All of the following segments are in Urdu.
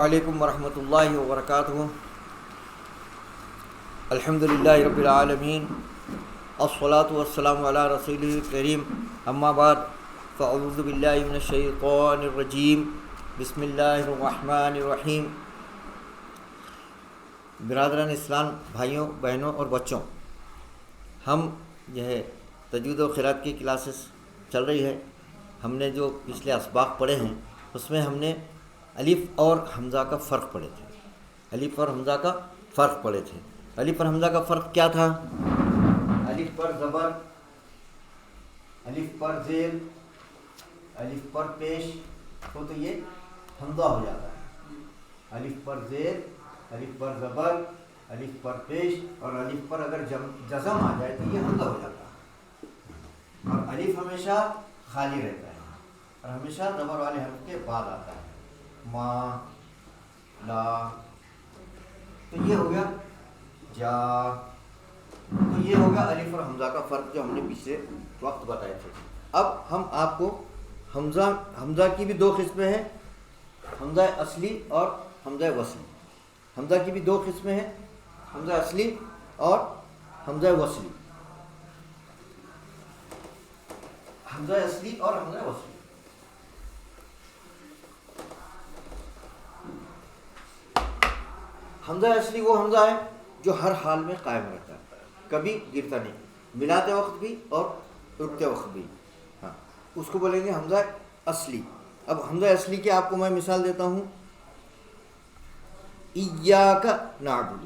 علیکم ورحمۃ اللہ وبرکاتہ۔ الحمدللہ رب العالمین، الصلاۃ والسلام علی رسولہ الکریم، اما بعد فاعوذ باللہ من الشیطان الرجیم، بسم اللہ الرحمن الرحیم۔ برادران اسلام، بھائیوں بہنوں اور بچوں، ہم جو ہے تجوید و قرات کی کلاسز چل رہی ہے۔ ہم نے جو پچھلے اسباق پڑھے ہیں اس میں ہم نے الف اور حمزہ کا فرق پڑھے تھے۔ الف اور حمزہ کا فرق پڑھے تھے۔ الف اور حمزہ کا فرق کیا تھا؟ الف پر زبر، الف پر زیر، الف پر پیش ہو تو یہ حمزہ ہو جاتا ہے۔ الف پر زیر، الف پر زبر، الف پر پیش اور الف پر اگر جزم آ جائے تو یہ حمزہ ہو جاتا ہے۔ اور الف ہمیشہ خالی رہتا ہے اور ہمیشہ زبر والے حرف کے بعد آتا ہے، ما، لا۔ تو یہ ہو گیا جا، تو یہ ہو گیا الف اور حمزہ کا فرق جو ہم نے پچھلے وقت بتائے تھے۔ اب ہم آپ کو حمزہ کی بھی دو قسمیں ہیں، حمزہ اصلی اور حمزہ وصلی۔ حمزہ کی بھی دو قسمیں ہیں، حمزہ اصلی اور حمزہ وصلی۔ حمزہ اصلی اور حمزہ وصلی۔ حمزہ اصلی وہ حمزہ ہے جو ہر حال میں قائم رہتا ہے، کبھی گرتا نہیں، ملاتے وقت بھی اور رکتے وقت بھی۔ ہاں، اس کو بولیں گے حمزہ اصلی۔ اب حمزہ اصلی کی آپ کو میں مثال دیتا ہوں۔ ایاک نعبد،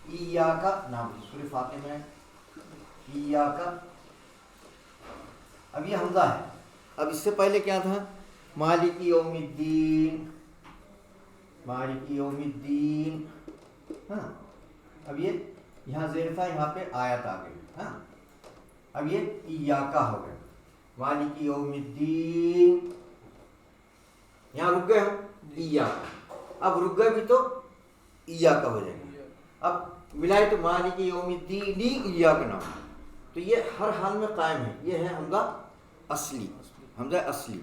ایاک نعبد، سورہ فاتحہ میں ایاک۔ اب یہ حمزہ ہے۔ اب اس سے پہلے کیا تھا؟ مالک یوم الدین، مالک یوم الدین۔ ہاں، اب یہ یہاں زیر تھا، یہاں پہ آیت آ گئی۔ ہاں، اب یہ ایاکا ہو گیا، مالک یوم الدین۔ یہاں رک گئے ہم ایاکا، اب رک گئے بھی تو ایاکا ہو جائے گا۔ اب ملائے تو مالک یوم الدین ایاک نعبد، تو یہ ہر حال میں قائم ہے۔ یہ ہے حمزہ اصلی، حمزہ اصلی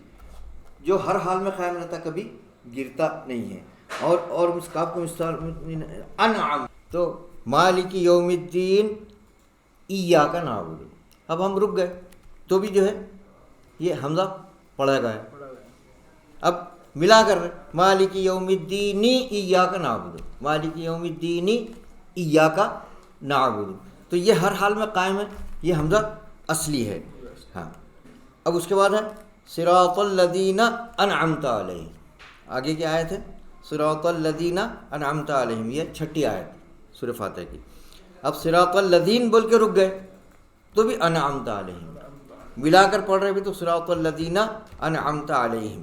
جو ہر حال میں قائم رہتا، کبھی گرتا نہیں ہے۔ اور مسکاب کو مثال انعم، تو مالک یوم الدین ایاک نعبد۔ اب ہم رک گئے تو بھی جو ہے یہ حمزہ پڑھا گیا ہے۔ اب ملا کر مالک یوم الدین ایاک نعبد، مالک یوم الدین ایاک نعبد، تو یہ ہر حال میں قائم ہے، یہ حمزہ اصلی ہے۔ ہاں، اب اس کے بعد ہے صراط الذین انعمت علیہم۔ آگے کی آیت ہے صراط الذین انعمت علیہم، یہ چھٹی آیت سورہ فاتحہ کی۔ اب صراط الذین بول کے رک گئے تو بھی انعمت علیہم، ملا کر پڑھ رہے بھی تو صراط الذین انعمت علیہم،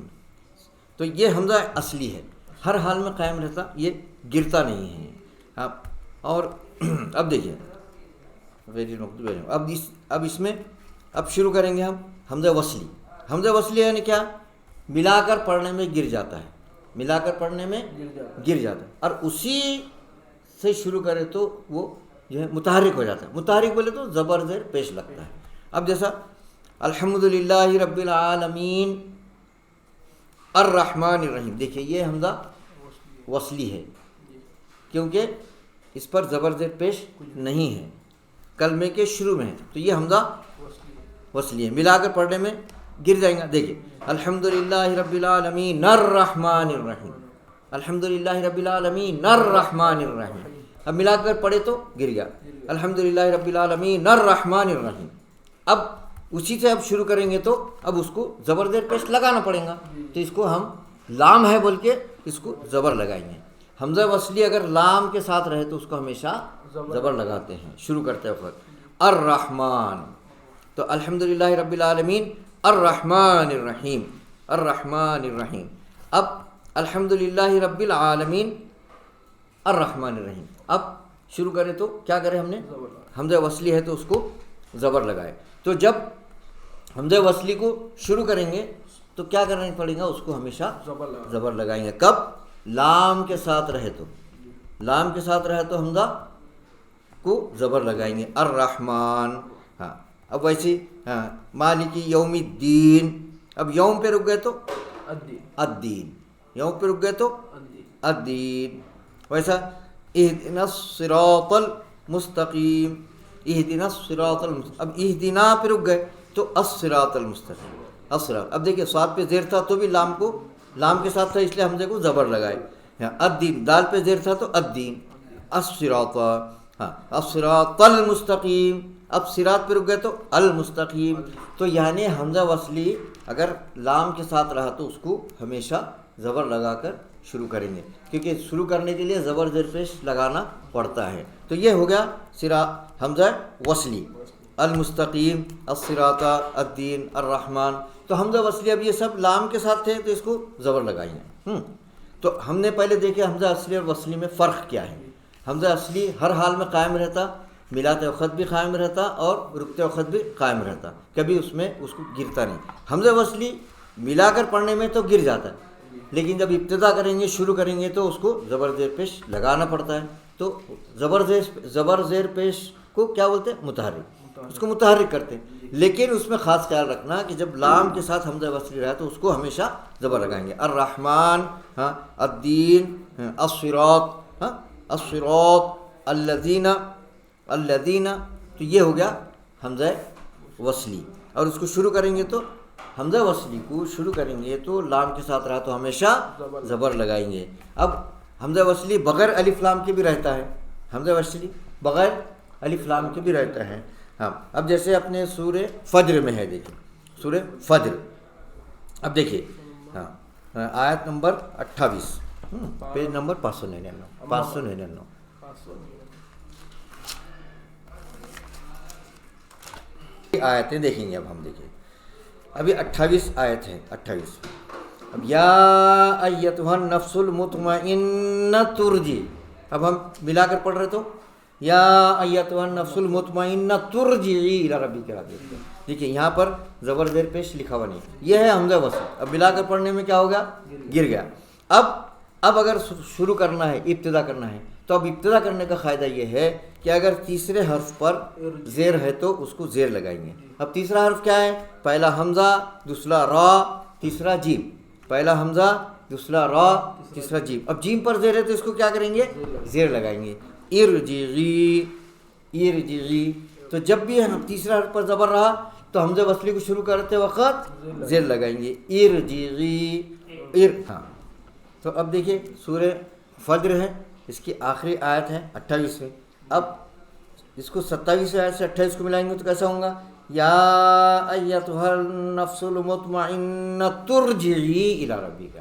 تو یہ حمزہ اصلی ہے، ہر حال میں قائم رہتا، یہ گرتا نہیں ہے۔ اور اب دیکھیے اب اس میں اب شروع کریں گے ہم حمزہ وصلی۔ حمزہ وصلی یعنی کیا؟ ملا کر پڑھنے میں گر جاتا ہے، ملا کر پڑھنے میں گر جاتا ہے، اور اسی سے شروع کرے تو وہ جو ہے متحرک ہو جاتا ہے۔ متحرک بولے تو زبر زیر پیش لگتا ہے۔ اب جیسا الحمدللہ رب العالمین الرحمن الرحیم، دیکھیے یہ حمزہ وصلی ہے کیونکہ اس پر زبر زیر پیش نہیں ہے، کلمے کے شروع میں ہے، تو یہ حمزہ وصلی ہے، ملا کر پڑھنے میں گر جائیں گا۔ دیکھیے الحمدللہ رب العالمین الرحمن الرحیم، الحمدللہ رب العالمین الرحمن الرحیم، اب ملا کر پڑھے تو گر گیا، الحمدللہ رب العالمین الرحمن الرحیم۔ اب اسی سے اب شروع کریں گے تو اب اس کو زبر زیر پیش لگانا پڑے گا، تو اس کو ہم لام ہے بول کے اس کو زبر لگائیں گے۔ حمزہ وصلی اگر لام کے ساتھ رہے تو اس کو ہمیشہ زبر لگاتے ہیں شروع کرتے وقت۔ الرحمن، تو الحمدللہ رب العالمین الرحمن الرحیم، الرحمن الرحیم۔ اب الحمدللہ رب العالمین الرحمن الرحیم، اب شروع کرے تو کیا کرے ہم نے؟ حمزہ وصلی ہے تو اس کو زبر لگائے۔ تو جب حمزہ وصلی کو شروع کریں گے تو کیا کرنا پڑے گا؟ اس کو ہمیشہ زبر لگائیں گے۔ کب؟ لام کے ساتھ رہے تو، لام کے ساتھ رہے تو حمزہ کو زبر لگائیں گے، الرحمن۔ ہاں، اب ویسے مالک یوم الدین، اب یوم پہ رک گئے تو الدین، یوم پہ رک گئے تو الدین. ویسا اہدنا الصراط المستقیم، اہدنا الصراط المستقیم. اب اہدنا پہ رک گئے تو الصراط المستقیم، الصراط. اب دیکھیے صاد پہ زیر تھا تو بھی لام کے ساتھ تھا، اس لیے حمزے کو زبر لگائے. الدین، دال پہ زیر تھا تو الدین. الصراط، ہاں الصراط المستقیم. اب صراط پہ رک گئے تو المستقیم. تو یعنی حمزہ وصلی اگر لام کے ساتھ رہا تو اس کو ہمیشہ زبر لگا کر شروع کریں گے، کیونکہ شروع کرنے کے لیے زبر زیر پیش لگانا پڑتا ہے. تو یہ ہو گیا حمزہ وصلی. المستقیم، الصراط، الدین، الرحمن. تو حمزہ وصلی اب یہ سب لام کے ساتھ تھے تو اس کو زبر لگائیے. تو ہم نے پہلے دیکھے حمزہ اصلی اور وصلی میں فرق کیا ہے. حمزہ اصلی ہر حال میں قائم رہتا، ملاتے وقت بھی قائم رہتا اور رکتے وقت بھی قائم رہتا، کبھی اس میں اس کو گرتا نہیں. حمزہ وصلی ملا کر پڑھنے میں تو گر جاتا ہے، لیکن جب ابتدا کریں گے، شروع کریں گے تو اس کو زبر زیر پیش لگانا پڑتا ہے. تو زبر زیر پیش کو کیا بولتے ہیں؟ متحرک. اس کو متحرک کرتے ہیں. لیکن اس میں خاص خیال رکھنا کہ جب لام کے ساتھ حمزہ وصلی رہا تو اس کو ہمیشہ زبر لگائیں گے. الرحمن، ہاں الدین، الصراط، ہاں الصراط، الذین، الذین. تو یہ ہو گیا حمزہ وصلی. اور اس کو شروع کریں گے تو حمزہ وصلی کو شروع کریں گے تو لام کے ساتھ رہا تو ہمیشہ زبر لگائیں گے. اب حمزہ وصلی بغیر الف لام کے بھی رہتا ہے، حمزہ وصلی بغیر الف لام کے بھی رہتا ہے. ہاں اب جیسے اپنے سورہ فجر میں ہے، دیکھیں سورہ فجر. اب دیکھیے ہاں آیت نمبر 28، پیج نمبر 599. آیتیں دیکھیں گے. اب ہم دیکھیں ابھی 28 آیت ہے. 28 اب یا ایتھا النفس المطمئنہ ترجی. اب ہم ملا کر پڑھ رہے تو یا ایتھا النفس المطمئنہ ترجعی الی ربک راضیۃ. دیکھیے یہاں پر زبر زیر پیش لکھا ہوا نہیں، یہ ہے حمزہ وصل. اب ملا کر پڑھنے میں کیا ہوگا؟ گر گیا. اب اگر شروع کرنا ہے، ابتدا کرنا ہے، تو اب ابتدا کرنے کا فائدہ یہ ہے کہ اگر تیسرے حرف پر زیر ہے تو اس کو زیر لگائیں گے. اب تیسرا حرف کیا ہے؟ پہلا حمزہ، دوسرا را، تیسرا جیم. پہلا حمزہ، دوسرا را، تیسرا جیم. اب جیم پر زیر ہے تو اس کو کیا کریں گے؟ زیر لگائیں گے. ارجعی، ارجعی. تو جب بھی تیسرا حرف پر زبر رہا تو حمزہ وصلی کو شروع کرتے وقت زیر لگائیں گے. ارجعی، ہاں. تو اب دیکھیے سورہ فجر ہے، اس کی آخری آیت ہے 28 میں. اب اس کو 27 آیت سے 28 کو ملائیں گے تو کیسا ہوگا؟ یا ایتھا النفس المطمئنہ ترجعی الی ربک.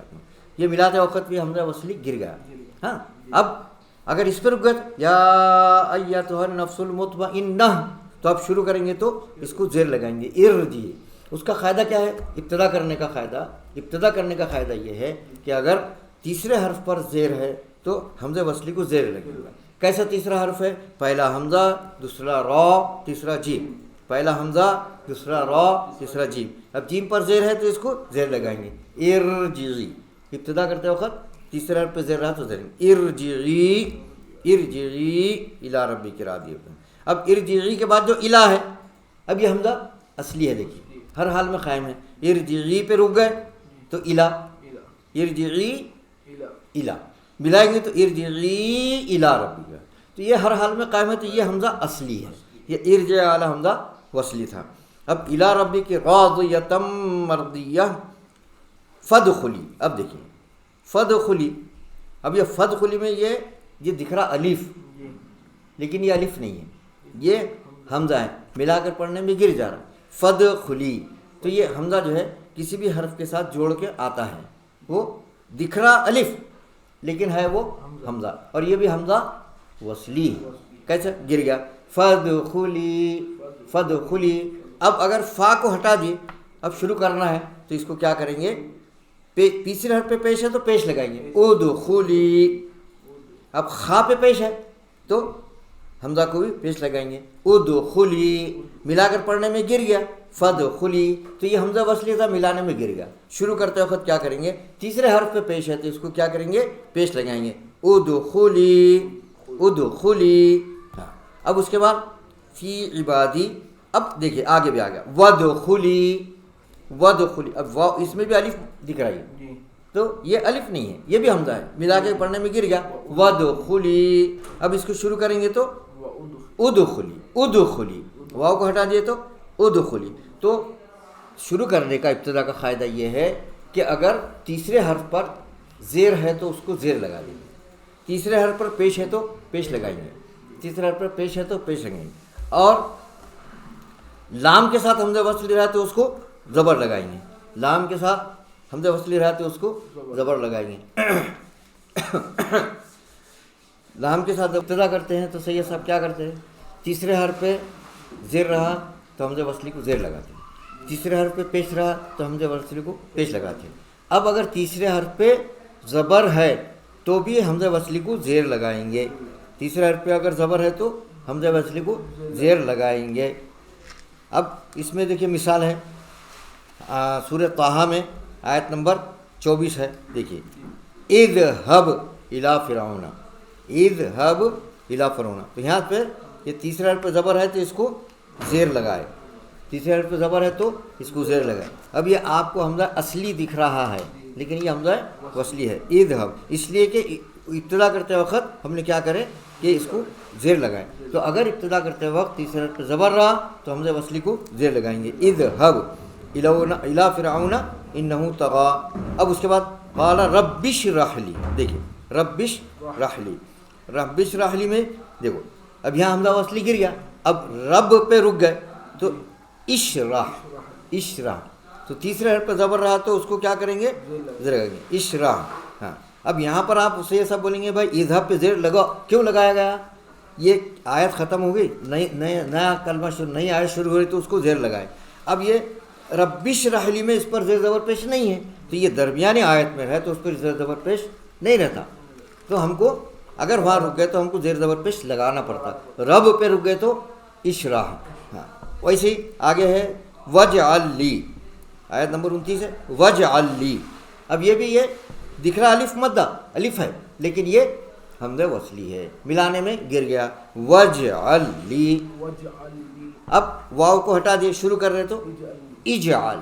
یہ ملاتے وقت بھی حمزہ وصلی گر گیا. ہاں اب اگر اس پر رک گئے یا ایتھا النفس المطمئنہ تو اب شروع کریں گے تو اس کو زیر لگائیں گے. ارجعی. اس کا قاعدہ کیا ہے؟ ابتدا کرنے کا قاعدہ یہ ہے کہ اگر تیسرے حرف پر زیر ہے تو حمزہ وصلی کو زیر لگے گا. کیسا تیسرا حرف ہے؟ پہلا حمزہ، دوسرا را، تیسرا جیم. پہلا حمزہ، دوسرا را، تیسرا جیم. اب جیم پر زیر ہے تو اس کو زیر لگائیں گے. ارجعی. ابتدا کرتے وقت تیسرے حرف پہ زیر رہا تو زیر. ارجعی، ارجعی الی ربک راضیۃ. اب ارجعی کے بعد جو الی ہے، اب یہ حمزہ اصلی ہے، دیکھیے ہر حال میں قائم ہے. ارجعی پہ رک گئے تو الی، ارجعی الی. ملائیں گے تو ارجعی الی ربک. تو یہ ہر حال میں قائم ہے. تو یہ حمزہ اصلی ہے، یہ ارجع والا حمزہ وصلی تھا. اب الی ربک راضیۃ مرضیہ فادخلی. اب دیکھیے فادخلی. اب یہ فادخلی میں یہ دکھ رہا الف، لیکن یہ الف نہیں ہے، یہ حمزہ ہے. ملا کر پڑھنے میں گر جا رہا. فادخلی. تو یہ حمزہ جو ہے کسی بھی حرف کے ساتھ جوڑ کے آتا ہے، وہ دکھ رہا الف لیکن ہے وہ حمزہ. اور یہ بھی حمزہ وصلی ہے. کیسے گر گیا؟ فادخلی، فادخلی. اب اگر فا کو ہٹا دیے، اب شروع کرنا ہے تو اس کو کیا کریں گے؟ تیسرے حرف پہ پیش ہے تو پیش لگائیں گے. ادخلی. اب خا پہ پیش ہے تو حمزہ کو بھی پیش لگائیں گے. ادخلی. ملا کر پڑھنے میں گر گیا فادخلی. تو یہ حمزہ وصلی تھا، ملانے میں گر گیا. شروع کرتے وقت کیا کریں گے؟ تیسرے حرف پہ پیش ہے تو اس کو کیا کریں گے؟ پیش لگائیں گے. ادخلی، ادخلی. ہاں. اب اس کے بعد فی عبادی. اب دیکھیے آگے بھی آ گیا وادخلی، وادخلی. اب اس میں بھی الف دکھ رہی ہے، تو یہ الف نہیں ہے، یہ بھی حمزہ ہے، ملا کے پڑھنے میں گر گیا ودخلی. اب اس کو شروع کریں گے تو ادخلی، ادخلی، واو کو ہٹا دیے تو ادخلی. تو شروع کرنے کا ابتدا کا قاعدہ یہ ہے کہ اگر تیسرے حرف پر زیر ہے تو اس کو زیر لگا دیں گے، تیسرے حرف پر پیش ہے تو پیش لگائیں گے، تیسرے حرف پر پیش ہے تو پیش لگائیں گے، اور لام کے ساتھ حمزہ وصل رہا تو اس کو زبر لگائیں گے، لام کے ساتھ حمزہ وصل رہا تو اس کو زبر لگائیں گے. لام کے ساتھ ابتدا کرتے ہیں تو سید صاحب کیا کرتے ہیں، تیسرے حرف پہ زیر رہا تو حمزہ وصلی کو زیر لگاتے ہیں، تیسرے حرف پہ پیش رہا تو حمزہ وصلی کو پیش لگاتے ہیں. اب اگر تیسرے حرف پہ زبر ہے تو بھی حمزہ وصلی کو زیر لگائیں گے، تیسرے حرف پہ اگر زبر ہے تو حمزہ وصلی کو زیر لگائیں گے. اب اس میں دیکھیے مثال ہے سورہ طٰہٰ میں آیت نمبر 24 ہے، دیکھیے اذھب الی فرعون، اذھب الی فرعون. تو یہاں پہ یہ تیسرے حرف پہ زبر ہے تو اس کو زیر لگائے، تیسرے حرف پہ زبر ہے تو اس کو زیر لگائے. اب یہ آپ کو حمزہ اصلی دکھ رہا ہے لیکن یہ حمزہ وصلی ہے اذھب، اس لیے کہ ابتدا کرتے وقت ہم نے کیا کرے کہ اس کو زیر لگائیں. تو اگر ابتدا کرتے وقت تیسرے حرف پہ زبر رہا تو حمزہ وصلی کو زیر لگائیں گے، اذھب الی فرعون انہ طغیٰ. اب اس کے بعد قال رب اشرح لی، دیکھیے رب اشرح لی، رب اشرح لی میں دیکھو اب یہاں حمزہ وصلی گر گیا، اب رب پہ رک گئے تو اشرح، اشرح. تو تیسرے حرف پہ زبر رہا تو اس کو کیا کریں گے، زیر لگائیں گے اشرح. ہاں اب یہاں پر آپ اسے یہ سب بولیں گے بھائی اذھب پہ زیر لگا، کیوں لگایا گیا، یہ آیت ختم ہو گئی، نیا کلمہ شروع، نئی آیت شروع ہو رہی تو اس کو زیر لگائے. اب یہ رب اشرح لی میں اس پر زیر زبر پیش نہیں ہے تو یہ درمیانی آیت میں ہے تو اس پر زیر زبر پیش نہیں رہتا، تو ہم کو اگر وہاں رک گئے تو ہم کو زیر زبر پیش لگانا پڑتا. رب پہ رک گئے تو اشرح. ہاں ویسے ہی آگے ہے وجعل لی، آیت نمبر 29 ہے وجعل لی. اب یہ بھی یہ دکھ رہا الف مدہ، الف ہے لیکن یہ حمزہ وصلی ہے، ملانے میں گر گیا وجعل لی. اب واو کو ہٹا دیے، شروع کر رہے تو اجعل.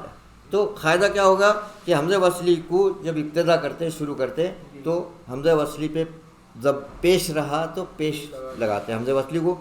تو قاعدہ کیا ہوگا کہ حمزہ وصلی کو جب ابتدا کرتے شروع کرتے تو حمزہ وصلی پہ جب پیش رہا تو پیش لگاتے، حمزہ وصلی کو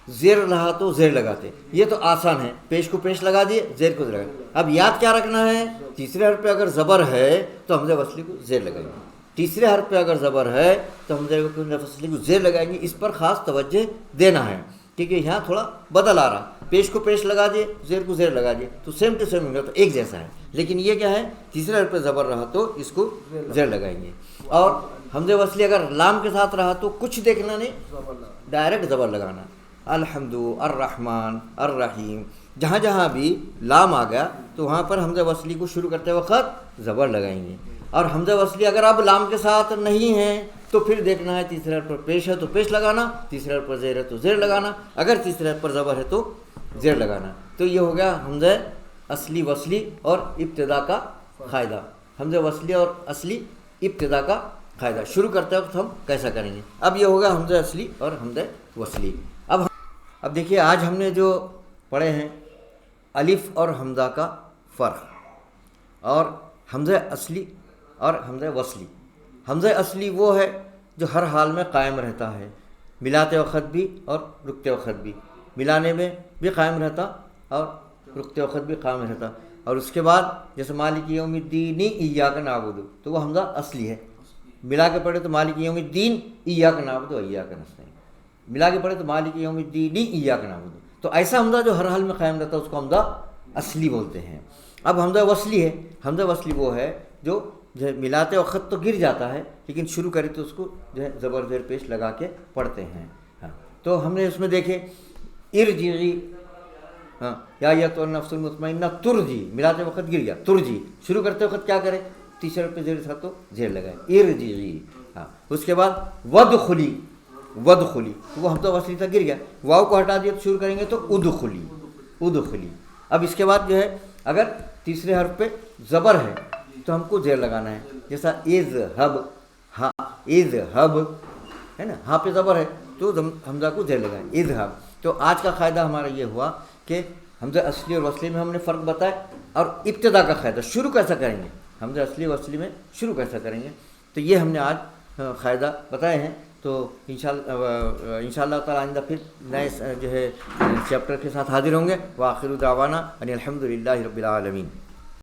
زیر رہا تو زیر لگاتے. یہ تو آسان ہے، پیش کو پیش لگا دیے، زیر کو زیر لگا. اب یاد کیا رکھنا ہے، تیسرے حرف پہ اگر زبر ہے تو حمزہ وصلی کو زیر لگائیں گے، تیسرے حرف پہ اگر زبر ہے تو حمزہ وصلی کو زیر لگائیں گے. اس پر خاص توجہ دینا ہے کیونکہ یہاں تھوڑا بدل آ رہا، پیش کو پیش لگا دیے، زیر کو زیر لگا دیے تو سیم ٹو سیم ہوگا، تو ایک جیسا ہے. لیکن یہ کیا ہے، تیسرے حرف پہ زبر رہا تو اس کو زیر لگائیں گے، اور حمزہ وصلی اگر لام کے ساتھ رہا تو کچھ دیکھنا نہیں، ڈائریکٹ زبر لگانا. الحمد، الرحمن، الرحیم، جہاں جہاں بھی لام آ گیا تو وہاں پر حمزہ وصلی کو شروع کرتے وقت زبر لگائیں گے. اور حمزہ وصلی اگر اب لام کے ساتھ نہیں ہے تو پھر دیکھنا ہے تیسرے حرف پر پیش ہے تو پیش لگانا، تیسرے حرف پر زیر ہے تو زیر لگانا، اگر تیسرے حرف پر زبر ہے تو زیر لگانا. تو یہ ہو گیا حمزہ اصلی وصلی اور ابتدا کا قاعدہ، حمزہ وصلی اور اصلی ابتدا کا قاعدہ. شروع کرتے وقت ہم کیسا کریں گے. اب یہ ہوگا حمزہ اصلی اور حمزہ وصلی. اب دیکھیے آج ہم نے جو پڑھے ہیں الف اور حمزہ کا فرق، اور حمزہ اصلی اور حمزہ وصلی. حمزہ اصلی وہ ہے جو ہر حال میں قائم رہتا ہے، ملاتے وقت بھی اور رکتے وقت بھی، ملانے میں بھی قائم رہتا اور رکتے وقت بھی قائم رہتا. اور اس کے بعد جیسے مالک یوم الدین ایاک نعبد تو وہ حمزہ اصلی ہے، ملا کے پڑھے تو مالک یوم الدین ایاک نعبد و ایاک نستعین، ملا کے پڑھے تو مالک یوم الدین ایاک نعبد. تو ایسا حمزہ جو ہر حال میں قائم رہتا ہے اس کو حمزہ اصلی بولتے ہیں. اب حمزہ وصلی ہے، حمزہ وصلی وہ ہے جو ہے ملاتے وقت تو گر جاتا ہے لیکن شروع کرے تو اس کو جو ہے زبر زیر پیش لگا کے پڑھتے ہیں. ہاں تو ہم نے اس میں دیکھے ارجعی، ہاں یا ایتھا النفس المطمئنہ ترجی، ملاتے وقت گر گیا ترجی، شروع کرتے وقت کیا کرے، تیسرے پہ زیر تھا تو زیر لگائے ارجعی. ہاں اس کے بعد ودخلی، ودخلی وہ حمزہ وصلی تک گر گیا، واو کو ہٹا دیا تو شروع کریں گے تو ادخلی، ادخلی. اب اس کے بعد جو ہے اگر تیسرے حرف پہ زبر ہے تو ہم کو زیر لگانا ہے، جیسا اذھب، ہاں اذھب ہے نا، ہاں پہ زبر ہے تو حمزہ کو زیر لگائیں اذھب. تو آج کا قاعدہ ہمارا یہ ہوا کہ حمزہ اصلی اور وصلی میں ہم نے فرق بتایا، اور ابتدا کا قاعدہ شروع کیسا کریں گے. حمزہ اصلی و اصلی میں شروع کیسا کریں گے. تو یہ ہم نے آج قاعدہ بتائے ہیں. تو انشاءاللہ تعالیٰ آئندہ پھر نئے جو ہے چیپٹر کے ساتھ حاضر ہوں گے. وآخر دعوانا ان الحمد للہ رب العالمین.